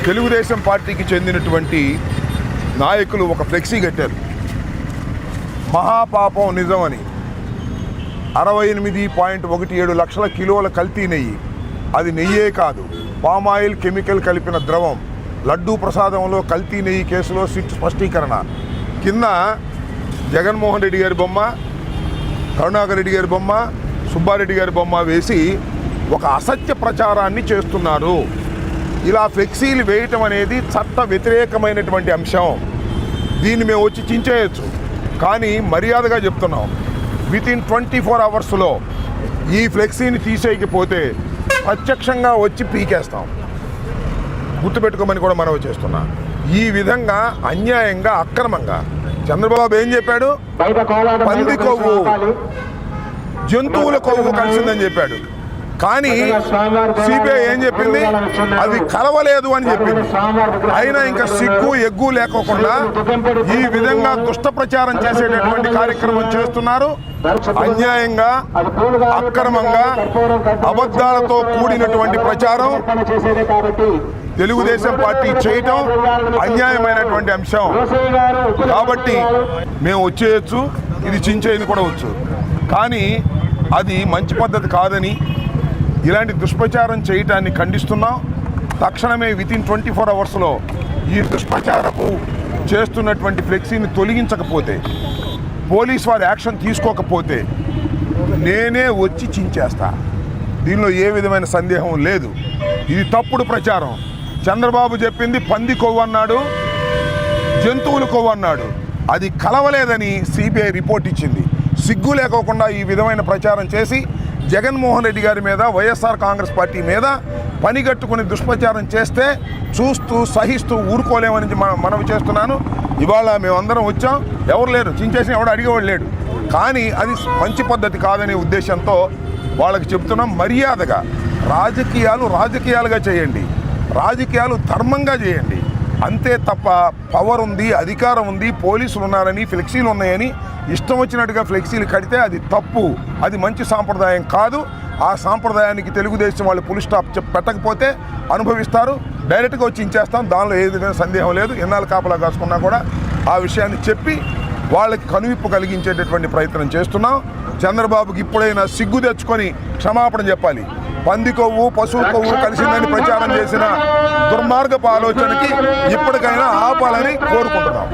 తెలుగుదేశం పార్టీకి చెందినటువంటి నాయకులు ఒక ఫ్లెక్సీ కట్టారు. మహాపాపం నిజమని 68.17 లక్షల కిలోల కల్తీ నెయ్యి. అది నెయ్యే కాదు, పామాయిల్ కెమికల్ కలిపిన ద్రవం. లడ్డూ ప్రసాదంలో కల్తీ నెయ్యి కేసులో సిట్ స్పష్టీకరణ. కింద జగన్మోహన్ రెడ్డి గారి బొమ్మ, కరుణాకర్ రెడ్డి గారి బొమ్మ, సుబ్బారెడ్డి గారి బొమ్మ వేసి ఒక అసత్య ప్రచారాన్ని చేస్తున్నారు. ఇలా ఫ్లెక్సీలు వేయటం అనేది చట్ట వ్యతిరేకమైనటువంటి అంశం. దీన్ని మేము వచ్చి చించేయచ్చు, కానీ మర్యాదగా చెప్తున్నాం, వితిన్ 24 అవర్స్లో ఈ ఫ్లెక్సీని తీసేయకపోతే ప్రత్యక్షంగా వచ్చి పీకేస్తాం. గుర్తుపెట్టుకోమని కూడా మనవి చేస్తున్నా. ఈ విధంగా అన్యాయంగా, అక్రమంగా చంద్రబాబు ఏం చెప్పాడు? పంది కొవ్వు, జంతువుల కొవ్వు కలిసిందని చెప్పాడు. కానీ సిబిఐ ఏం చెప్పింది? అది కలవలేదు అని చెప్పింది. అయినా ఇంకా సిగ్గు ఎగ్గు లేకోకుండా ఈ విధంగా దుష్ట ప్రచారం చేసేటటువంటి కార్యక్రమం చేస్తున్నారు. అన్యాయంగా, అక్రమంగా, అబద్ధాలతో కూడినటువంటి ప్రచారం తెలుగుదేశం పార్టీ చేయటం అన్యాయమైనటువంటి అంశం. కాబట్టి మేము వచ్చేయచ్చు, ఇది చించేది కూడా వచ్చు, కానీ అది మంచి పద్ధతి కాదని, ఇలాంటి దుష్ప్రచారం చేయటాన్ని ఖండిస్తున్నాం. తక్షణమే వితిన్ 24 అవర్స్లో ఈ దుష్ప్రచారపు చేస్తున్నటువంటి ఫ్లెక్సీని తొలగించకపోతే, పోలీస్ వారు యాక్షన్ తీసుకోకపోతే నేనే వచ్చి చించేస్తా. దీనిలో ఏ విధమైన సందేహం లేదు. ఇది తప్పుడు ప్రచారం. చంద్రబాబు చెప్పింది పంది కొవ్వు అన్నాడు, జంతువుల కొవ్వు అన్నాడు. అది కలవలేదని సిబిఐ రిపోర్ట్ ఇచ్చింది. సిగ్గు లేకోకుండా ఈ విధమైన ప్రచారం చేసి జగన్మోహన్ రెడ్డి గారి మీద, వైఎస్ఆర్ కాంగ్రెస్ పార్టీ మీద పనిగట్టుకుని దుష్ప్రచారం చేస్తే చూస్తూ సహిస్తూ ఊరుకోలేమని మనవి చేస్తున్నాను. ఇవాళ మేమందరం వచ్చాం, ఎవరు లేరు, చించేసిన ఎవడు అడిగేవాడు లేడు. కానీ అది మంచి పద్ధతి కాదనే ఉద్దేశంతో వాళ్ళకి చెప్తున్నాం. మర్యాదగా రాజకీయాలు రాజకీయాలుగా చేయండి, రాజకీయాలు ధర్మంగా చేయండి. అంతే తప్ప పవర్ ఉంది, అధికారం ఉంది, పోలీసులు ఉన్నారని, ఫ్లెక్సీలు ఉన్నాయని ఇష్టం వచ్చినట్టుగా ఫ్లెక్సీలు కడితే అది తప్పు. అది మంచి సాంప్రదాయం కాదు. ఆ సాంప్రదాయానికి తెలుగుదేశం వాళ్ళు ఫుల్ స్టాప్ పెట్టకపోతే అనుభవిస్తారు. డైరెక్ట్గా వచ్చి ఇచ్చేస్తాం, దానిలో ఏ విధమైన సందేహం లేదు. ఎన్నాళ్ళు కాపలా కాసుకున్నా కూడా ఆ విషయాన్ని చెప్పి వాళ్ళకి కనువిప్పు కలిగించేటటువంటి ప్రయత్నం చేస్తున్నాం. చంద్రబాబుకి ఇప్పుడైనా సిగ్గు తెచ్చుకొని క్షమాపణ చెప్పాలి. పంది కొవ్వు, పశువు కొవ్వు కలిసిందని ప్రచారం చేసిన దుర్మార్గపు ఆలోచనకి ఇప్పటికైనా ఆపాలని కోరుకుంటున్నాం.